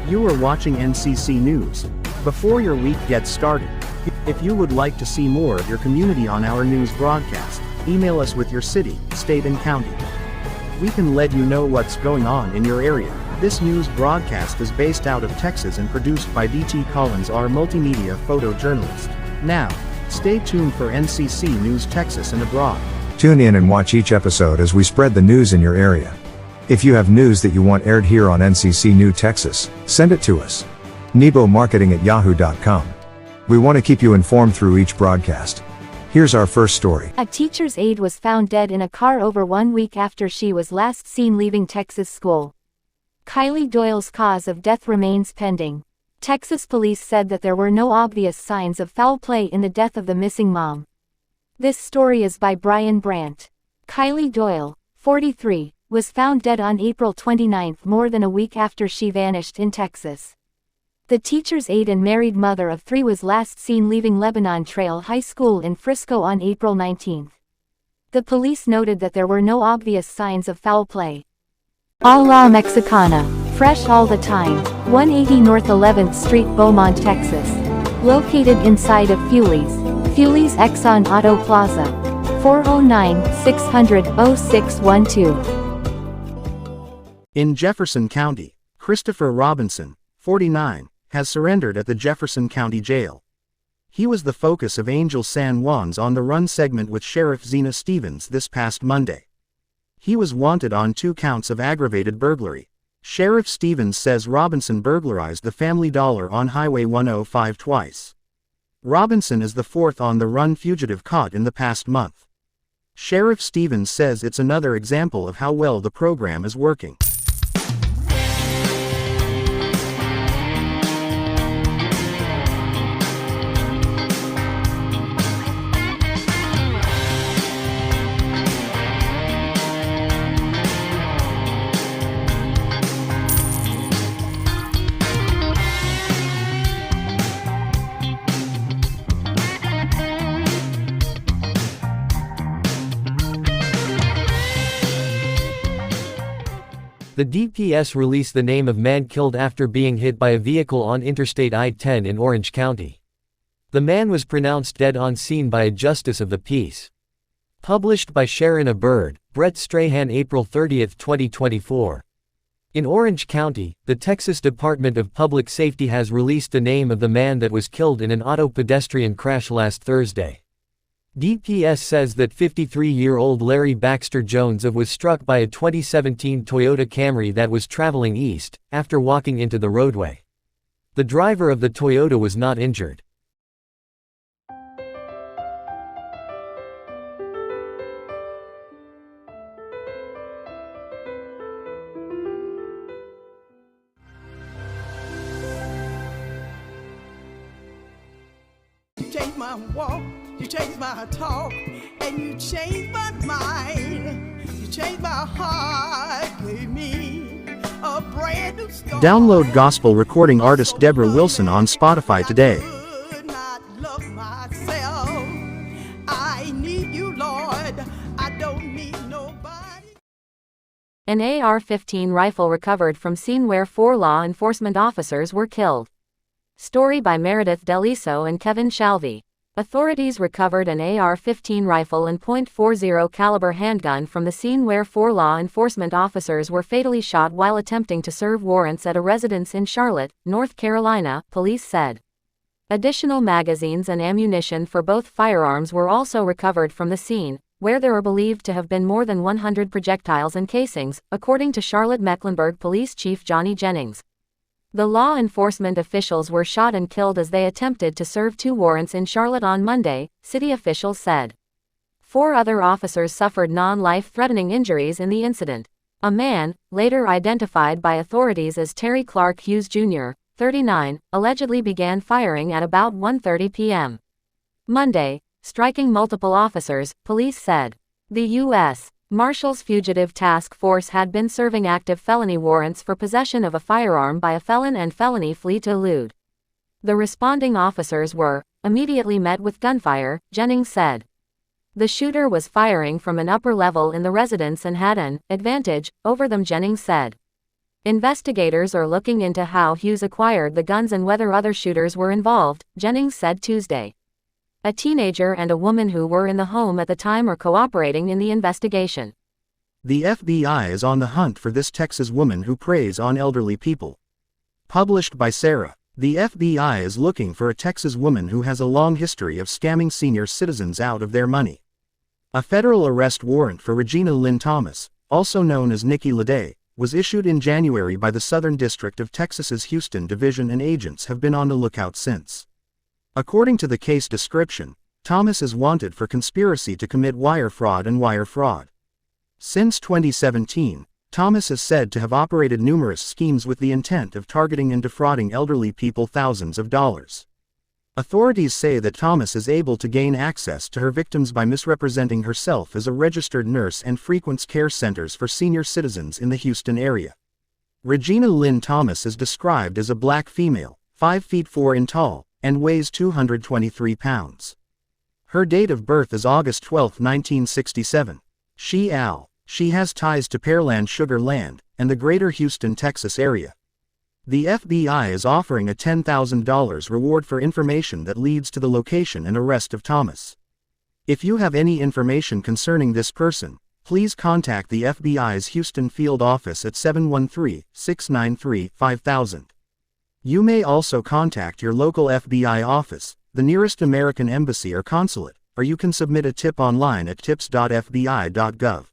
You are watching NCC News. Before your week gets started, if you would like to see more of your community on our news broadcast, email us with your city, state and county. We can let you know what's going on in your area. This news broadcast is based out of Texas and produced by D.T. Collins, our multimedia photojournalist. Now, stay tuned for NCC News TeXas and abroad. Tune in and watch each episode as we spread the news in your area. If you have news that you want aired here on NCC News TeXas, send it to us. NeBOE@yahoo.com. We want to keep you informed through each broadcast. Here's our first story. A teacher's aide was found dead in a car over 1 week after she was last seen leaving Texas school. Kylie Doyle's cause of death remains pending. Texas police said that there were no obvious signs of foul play in the death of the missing mom. This story is by Brian Brandt. Kylie Doyle, 43, was found dead on April 29, more than a week after she vanished in Texas. The teacher's aide and married mother of 3 was last seen leaving Lebanon Trail High School in Frisco on April 19. The police noted that there were no obvious signs of foul play. A la Mexicana, fresh all the time, 180 North 11th Street, Beaumont, Texas. Located inside of Fewley's Exxon Auto Plaza. 409-600-0612. In Jefferson County, Christopher Robinson, 49, has surrendered at the Jefferson County Jail. He was the focus of Angel San Juan's On the Run segment with Sheriff Zena Stevens this past Monday. He was wanted on 2 counts of aggravated burglary. Sheriff Stevens says Robinson burglarized the Family Dollar on Highway 105 twice. Robinson is the 4th on-the-run fugitive caught in the past month. Sheriff Stevens says it's another example of how well the program is working. The DPS released the name of man killed after being hit by a vehicle on Interstate I-10 in Orange County. The man was pronounced dead on scene by a justice of the peace. Published by Sharon A. Bird, Brett Strahan, April 30, 2024. In Orange County, the Texas Department of Public Safety has released the name of the man that was killed in an auto-pedestrian crash last Thursday. DPS says that 53-year-old Larry Baxter Jones was struck by a 2017 Toyota Camry that was traveling east, after walking into the roadway. The driver of the Toyota was not injured. You change my walk, you change my talk, and you change my mind. You change my heart, gave me a brand new start. Download gospel recording artist Deborah Wilson on Spotify today. I need you, Lord. I don't need nobody. An AR-15 rifle recovered from scene where 4 law enforcement officers were killed. Story by Meredith Deliso and Kevin Shalvey. Authorities recovered an AR-15 rifle and .40 caliber handgun from the scene where 4 law enforcement officers were fatally shot while attempting to serve warrants at a residence in Charlotte, North Carolina, police said. Additional magazines and ammunition for both firearms were also recovered from the scene, where there are believed to have been more than 100 projectiles and casings, according to Charlotte-Mecklenburg Police Chief Johnny Jennings. The law enforcement officials were shot and killed as they attempted to serve 2 warrants in Charlotte on Monday, city officials said. 4 other officers suffered non-life-threatening injuries in the incident. A man, later identified by authorities as Terry Clark Hughes Jr., 39, allegedly began firing at about 1:30 p.m. Monday, striking multiple officers, police said. The U.S. Marshals Fugitive Task Force had been serving active felony warrants for possession of a firearm by a felon and felony flee to elude. The responding officers were immediately met with gunfire, Jennings said. The shooter was firing from an upper level in the residence and had an advantage over them, Jennings said. Investigators are looking into how Hughes acquired the guns and whether other shooters were involved, Jennings said Tuesday. A teenager and a woman who were in the home at the time are cooperating in the investigation. The FBI is on the hunt for this Texas woman who preys on elderly people. Published by Sarah. The FBI is looking for a Texas woman who has a long history of scamming senior citizens out of their money. A federal arrest warrant for Regina Lynn Thomas, also known as Nikki Lede, was issued in January by the Southern District of Texas's Houston Division, and agents have been on the lookout since. According to the case description, Thomas is wanted for conspiracy to commit wire fraud and wire fraud. Since 2017, Thomas is said to have operated numerous schemes with the intent of targeting and defrauding elderly people thousands of dollars. Authorities say that Thomas is able to gain access to her victims by misrepresenting herself as a registered nurse and frequents care centers for senior citizens in the Houston area. Regina Lynn Thomas is described as a black female, 5 feet 4 in tall, and weighs 223 pounds. Her date of birth is August 12, 1967. She has ties to Pearland Sugar Land and the greater Houston, Texas area. The FBI is offering a $10,000 reward for information that leads to the location and arrest of Thomas. If you have any information concerning this person, please contact the FBI's Houston field office at 713-693-5000. You may also contact your local FBI office, the nearest American embassy or consulate, or you can submit a tip online at tips.fbi.gov.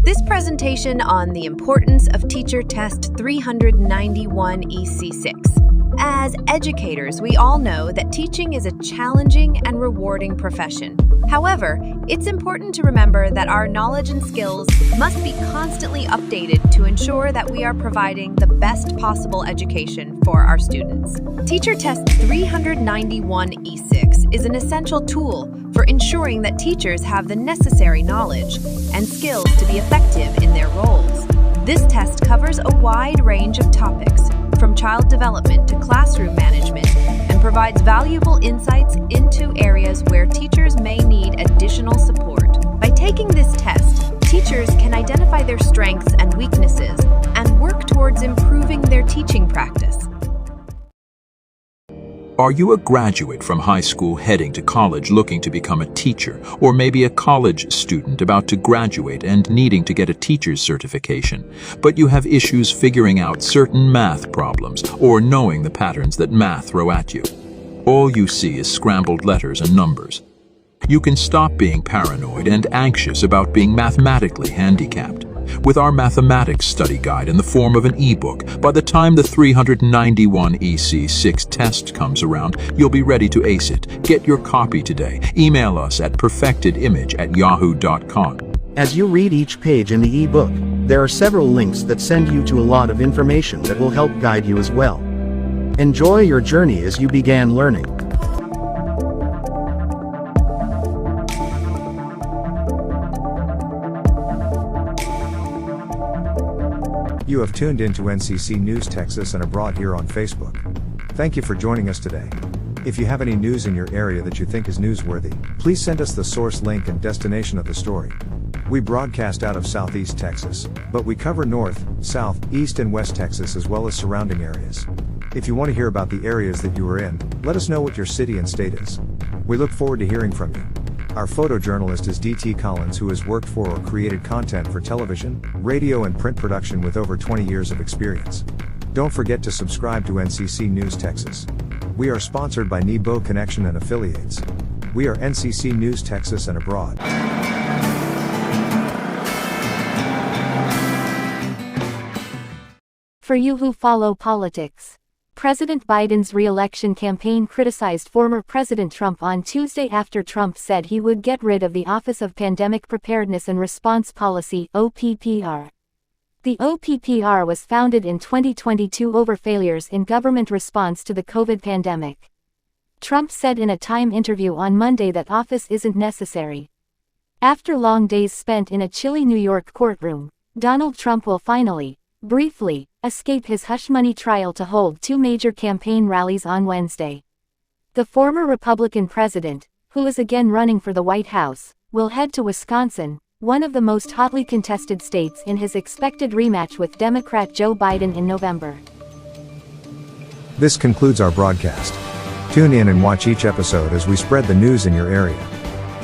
This presentation on the importance of Teacher Test 391 EC6. As educators, we all know that teaching is a challenging and rewarding profession. However, it's important to remember that our knowledge and skills must be constantly updated to ensure that we are providing the best possible education for our students. Teacher Test 391 E6 is an essential tool for ensuring that teachers have the necessary knowledge and skills to be effective in their roles. This test covers a wide range of topics, from child development to classroom management, and provides valuable insights into areas where teachers may need additional support. By taking this test, teachers can identify their strengths and weaknesses and work towards improving their teaching practice. Are you a graduate from high school heading to college looking to become a teacher, or maybe a college student about to graduate and needing to get a teacher's certification, but you have issues figuring out certain math problems or knowing the patterns that math throw at you? All you see is scrambled letters and numbers. You can stop being paranoid and anxious about being mathematically handicapped. With our mathematics study guide in the form of an ebook, by the time the 391 EC6 test comes around, you'll be ready to ace it. Get your copy today. Email us at perfectedimage@yahoo.com. As you read each page in the ebook, there are several links that send you to a lot of information that will help guide you as well. Enjoy your journey as you begin learning. You have tuned into NCC News TeXas and abroad here on Facebook. Thank you for joining us today. If you have any news in your area that you think is newsworthy, please send us the source link and destination of the story. We broadcast out of Southeast Texas, but we cover North, South, East and West Texas as well as surrounding areas. If you want to hear about the areas that you are in, let us know what your city and state is. We look forward to hearing from you. Our photojournalist is DT Collins, who has worked for or created content for television, radio and print production with over 20 years of experience. Don't forget to subscribe to NCC News TeXas. We are sponsored by NeBOE Connection and Affiliates. We are NCC News TeXas and abroad. For you who follow politics. President Biden's re-election campaign criticized former President Trump on Tuesday after Trump said he would get rid of the Office of Pandemic Preparedness and Response Policy, OPPR. The OPPR was founded in 2022 over failures in government response to the COVID pandemic. Trump said in a Time interview on Monday that office isn't necessary. After long days spent in a chilly New York courtroom, Donald Trump will finally, briefly, escape his hush-money trial to hold two major campaign rallies on Wednesday. The former Republican president, who is again running for the White House, will head to Wisconsin, one of the most hotly contested states, in his expected rematch with Democrat Joe Biden in November. This concludes our broadcast. Tune in and watch each episode as we spread the news in your area.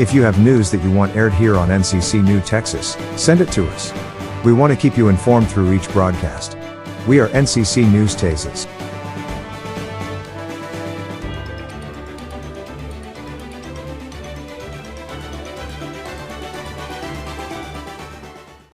If you have news that you want aired here on NCC News TeXas, send it to us. We want to keep you informed through each broadcast. We are NCC News TeXas.